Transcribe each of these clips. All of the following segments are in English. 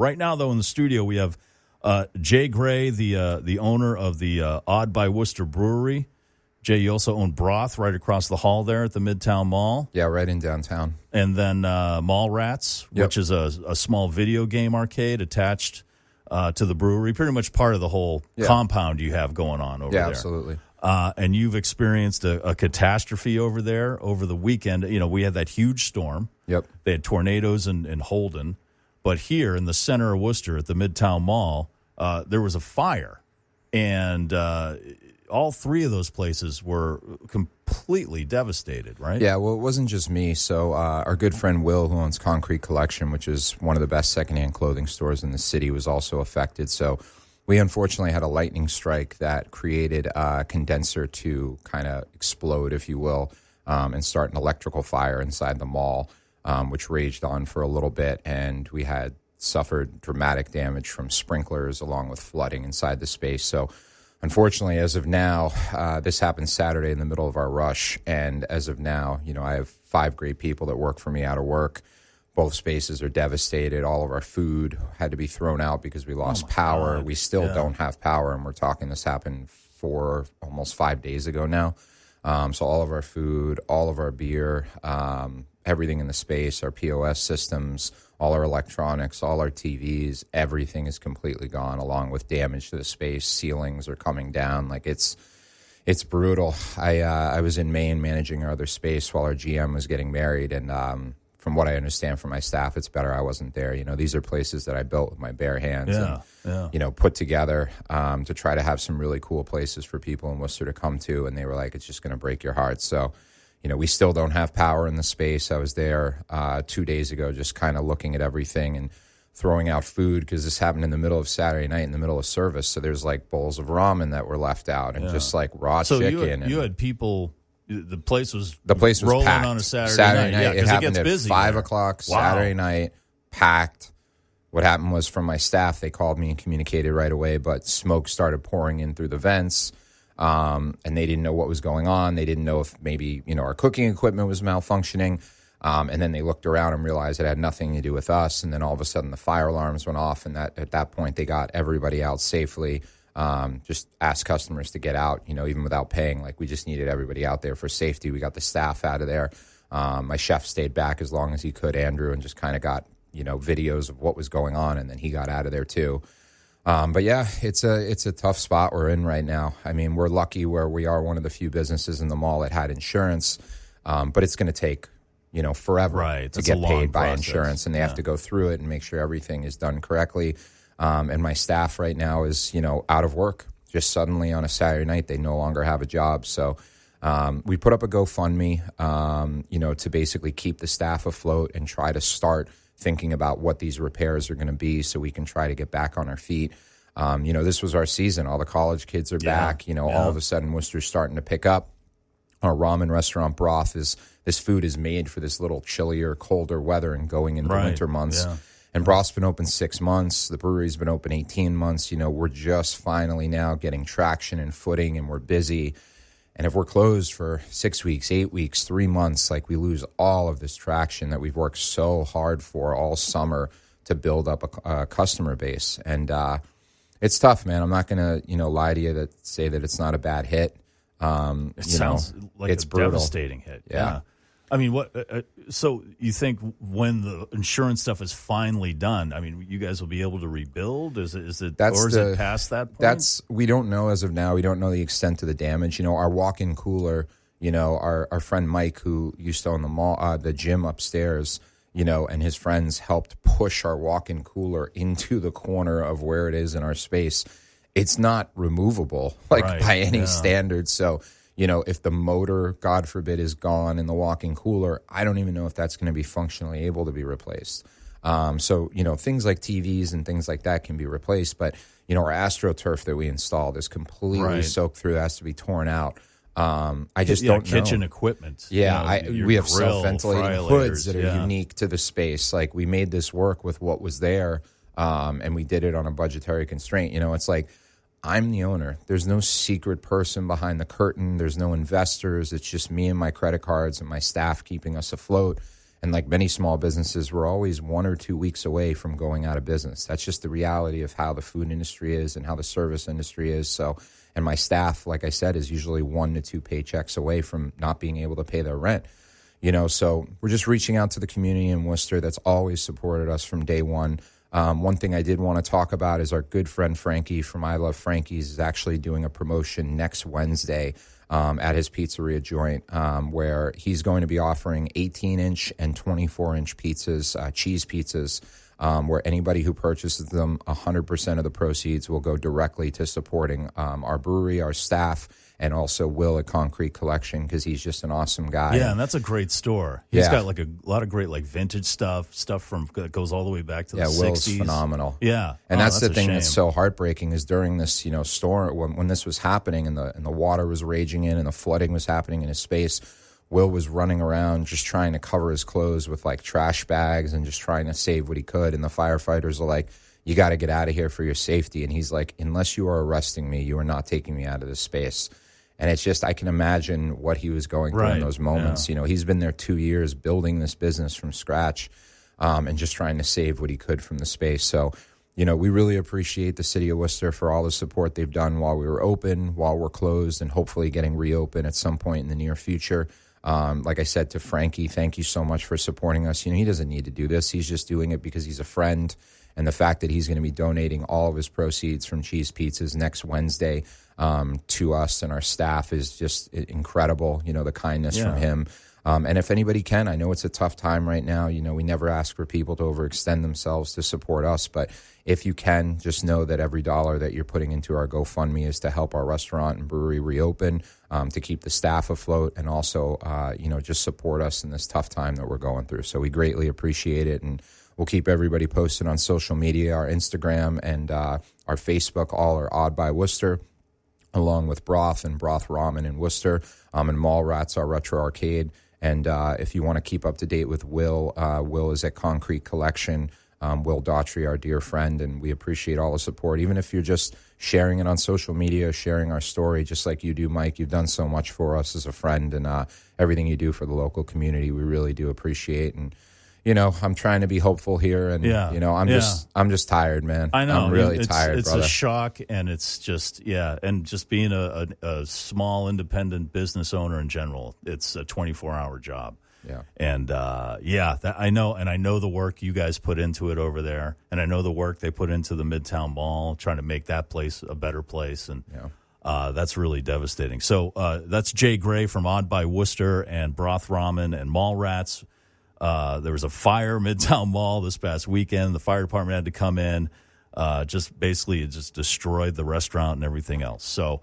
Right now, though, in the studio, we have Jay Gray, the owner of the Odd by Worcester Brewery. Jay, you also own Broth right across the hall there at the Midtown Mall. Yeah, right in downtown. And then Mall Rats, which is a small video game arcade attached to the brewery, pretty much part of the whole compound you have going on over there. Yeah, absolutely. And you've experienced a catastrophe over there over the weekend. You know, we had that huge storm. Yep. They had tornadoes in Holden. But here in the center of Worcester at the Midtown Mall, there was a fire. And all three of those places were completely devastated, right? Yeah, well, it wasn't just me. So our good friend Will, who owns Concrete Collection, which is one of the best secondhand clothing stores in the city, was also affected. So we unfortunately had a lightning strike that created a condenser to kind of explode, if you will, and start an electrical fire inside the mall, which raged on for a little bit. And we had suffered dramatic damage from sprinklers along with flooding inside the space. So unfortunately, as of now, this happened Saturday in the middle of our rush, and as of now, you know, I have 5 great people that work for me out of work. Both spaces are devastated. All of our food had to be thrown out because we lost power. God. We still don't have power, and we're talking this happened almost 5 days ago now. So all of our food, all of our beer, everything in the space, our POS systems, all our electronics, all our TVs, everything is completely gone, along with damage to the space. Ceilings are coming down. Like, it's brutal. I was in Maine managing our other space while our GM was getting married, and from what I understand from my staff, it's better I wasn't there. You know, these are places that I built with my bare hands and, you know, put together to try to have some really cool places for people in Worcester to come to, and they were like, it's just going to break your heart. So, you know, we still don't have power in the space. I was there 2 days ago just kind of looking at everything and throwing out food, because this happened in the middle of Saturday night in the middle of service. So there's like bowls of ramen that were left out and just like raw chicken. You had people, the place was rolling packed on a Saturday night. It happened it at busy 5 there. o'clock Saturday night, packed. What happened was, from my staff, they called me and communicated right away, but smoke started pouring in through the vents. And they didn't know what was going on. They didn't know if maybe, you know, our cooking equipment was malfunctioning. And then they looked around and realized it had nothing to do with us. And then all of a sudden the fire alarms went off. And at that point, they got everybody out safely. Just asked customers to get out, you know, even without paying. Like, we just needed everybody out there for safety. We got the staff out of there. My chef stayed back as long as he could, Andrew, and just kind of got, you know, videos of what was going on. And then he got out of there too. But yeah, it's a tough spot we're in right now. I mean, we're lucky where we are one of the few businesses in the mall that had insurance, but it's going to take, you know, forever to get paid by insurance, and they have to go through it and make sure everything is done correctly. And my staff right now is, you know, out of work. Just suddenly on a Saturday night, they no longer have a job. So we put up a GoFundMe, you know, to basically keep the staff afloat and try to start thinking about what these repairs are going to be so we can try to get back on our feet. You know, this was our season. All the college kids are back. You know, all of a sudden Worcester's starting to pick up. Our ramen restaurant, Broth, this food is made for this little chillier, colder weather and going into winter months. Yeah. And Broth's been open 6 months. The brewery's been open 18 months. You know, we're just finally now getting traction and footing, and we're busy. And if we're closed for 6 weeks, 8 weeks, 3 months, like, we lose all of this traction that we've worked so hard for all summer to build up a customer base. And it's tough, man. I'm not going to, you know, lie to you say that it's not a bad hit. It sounds like it's a devastating hit. Yeah. I mean, what? So you think when the insurance stuff is finally done, I mean, you guys will be able to rebuild? Is it past that point? We don't know as of now. We don't know the extent of the damage. You know, our walk-in cooler, you know, our friend Mike, who used to own the mall, the gym upstairs, you know, and his friends helped push our walk-in cooler into the corner of where it is in our space. It's not removable, by any standard. So, you know, if the motor, God forbid, is gone in the walk-in cooler, I don't even know if that's going to be functionally able to be replaced. So, you know, things like TVs and things like that can be replaced. But, you know, our AstroTurf that we installed is completely soaked through. It has to be torn out. I just don't know. Kitchen equipment. Yeah, we have self-ventilating hoods that are unique to the space. Like, we made this work with what was there, and we did it on a budgetary constraint. You know, it's like, I'm the owner. There's no secret person behind the curtain. There's no investors. It's just me and my credit cards and my staff keeping us afloat. And like many small businesses, we're always 1 or 2 weeks away from going out of business. That's just the reality of how the food industry is and how the service industry is. So, and my staff, like I said, is usually 1 to 2 paychecks away from not being able to pay their rent. So we're just reaching out to the community in Worcester that's always supported us from day one. One thing I did want to talk about is our good friend Frankie from I Love Frankie's is actually doing a promotion next Wednesday at his pizzeria joint where he's going to be offering 18-inch and 24-inch pizzas, cheese pizzas, where anybody who purchases them, 100% of the proceeds will go directly to supporting our brewery, our staff, and also Will at Concrete Collection because he's just an awesome guy. Yeah, and that's a great store. He's got like a lot of great like vintage stuff from that goes all the way back to the 60s. Will's phenomenal. Yeah, and that's the thing that's so heartbreaking is during this storm when this was happening and the water was raging in and the flooding was happening in his space. Will was running around just trying to cover his clothes with like trash bags and just trying to save what he could. And the firefighters are like, you got to get out of here for your safety. And he's like, unless you are arresting me, you are not taking me out of this space. And it's just, I can imagine what he was going through in those moments. Yeah. He's been there 2 years building this business from scratch and just trying to save what he could from the space. So, we really appreciate the city of Worcester for all the support they've done while we were open, while we're closed, and hopefully getting reopened at some point in the near future. Like I said to Frankie, thank you so much for supporting us. He doesn't need to do this. He's just doing it because he's a friend. And the fact that he's going to be donating all of his proceeds from Cheese Pizzas next Wednesday to us and our staff is just incredible, the kindness from him. And if anybody can, I know it's a tough time right now. We never ask for people to overextend themselves to support us. But if you can, just know that every dollar that you're putting into our GoFundMe is to help our restaurant and brewery reopen, to keep the staff afloat, and also, just support us in this tough time that we're going through. So we greatly appreciate it. And we'll keep everybody posted on social media. Our Instagram and our Facebook all are Odd by Worcester, along with Broth and Broth Ramen in Worcester, and Mallrats, our retro arcade. And if you want to keep up to date with Will, Will is at Concrete Collection. Will Daughtry, our dear friend, and we appreciate all the support. Even if you're just sharing it on social media, sharing our story, just like you do, Mike. You've done so much for us as a friend, and everything you do for the local community, we really do appreciate. And I'm trying to be hopeful here, and I'm just tired, man. I know. I'm really tired, it's brother. It's a shock, and it's just and just being a small independent business owner in general, it's a 24-hour job. Yeah. And I know, and I know the work you guys put into it over there, and I know the work they put into the Midtown Mall, trying to make that place a better place, and that's really devastating. So that's Jay Gray from Odd by Worcester and Broth Ramen and Mallrats. There was a fire Midtown Mall this past weekend. The fire department had to come in. Just destroyed the restaurant and everything else. So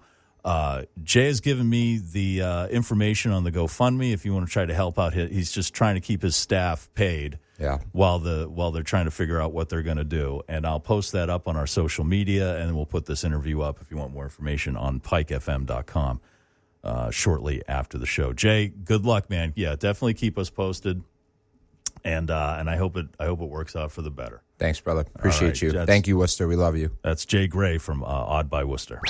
Jay has given me the information on the GoFundMe. If you want to try to help out, he's just trying to keep his staff paid while they're trying to figure out what they're going to do. And I'll post that up on our social media, and we'll put this interview up if you want more information on pikefm.com shortly after the show. Jay, good luck, man. Yeah, definitely keep us posted. And I hope it works out for the better. Thanks, brother. Appreciate you. Thank you, Worcester. We love you. That's Jay Gray from Odd by Worcester.